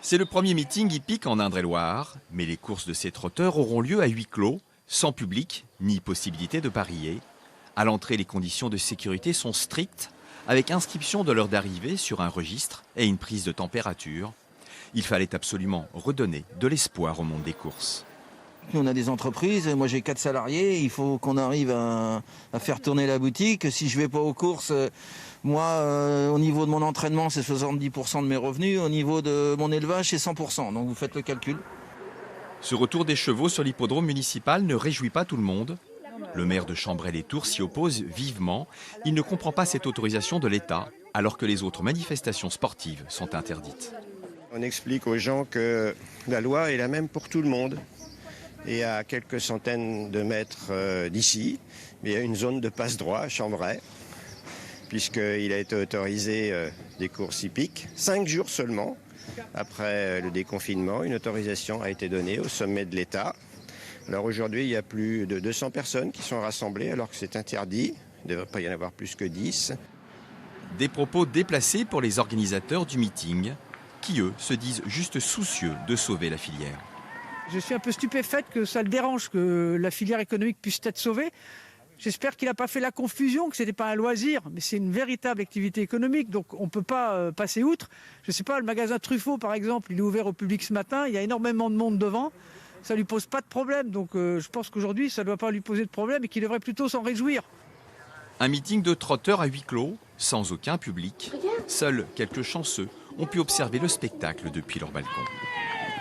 C'est le premier meeting hippique en Indre-et-Loire, mais les courses de ces trotteurs auront lieu à huis clos, sans public ni possibilité de parier. À l'entrée, les conditions de sécurité sont strictes, avec inscription de l'heure d'arrivée sur un registre et une prise de température. Il fallait absolument redonner de l'espoir au monde des courses. Nous, on a des entreprises, moi j'ai 4 salariés, il faut qu'on arrive à faire tourner la boutique. Si je ne vais pas aux courses, moi, au niveau de mon entraînement, c'est 70% de mes revenus, au niveau de mon élevage, c'est 100%, donc vous faites le calcul. Ce retour des chevaux sur l'hippodrome municipal ne réjouit pas tout le monde. Le maire de Chambray-les-Tours s'y oppose vivement. Il ne comprend pas cette autorisation de l'État, alors que les autres manifestations sportives sont interdites. On explique aux gens que la loi est la même pour tout le monde. Et à quelques centaines de mètres d'ici, il y a une zone de passe-droit à Chambray, puisqu'il a été autorisé des courses hippiques. 5 jours seulement, après le déconfinement, une autorisation a été donnée au sommet de l'État. Alors aujourd'hui, il y a plus de 200 personnes qui sont rassemblées, alors que c'est interdit. Il ne devrait pas y en avoir plus que 10. Des propos déplacés pour les organisateurs du meeting, qui eux se disent juste soucieux de sauver la filière. Je suis un peu stupéfaite que ça le dérange que la filière économique puisse être sauvée. J'espère qu'il n'a pas fait la confusion, que ce n'était pas un loisir, mais c'est une véritable activité économique, donc on ne peut pas passer outre. Je ne sais pas, le magasin Truffaut, par exemple, il est ouvert au public ce matin, il y a énormément de monde devant, ça ne lui pose pas de problème. Donc je pense qu'aujourd'hui, ça ne doit pas lui poser de problème et qu'il devrait plutôt s'en réjouir. Un meeting de trotteurs à huis clos, sans aucun public. Seuls quelques chanceux ont pu observer le spectacle depuis leur balcon.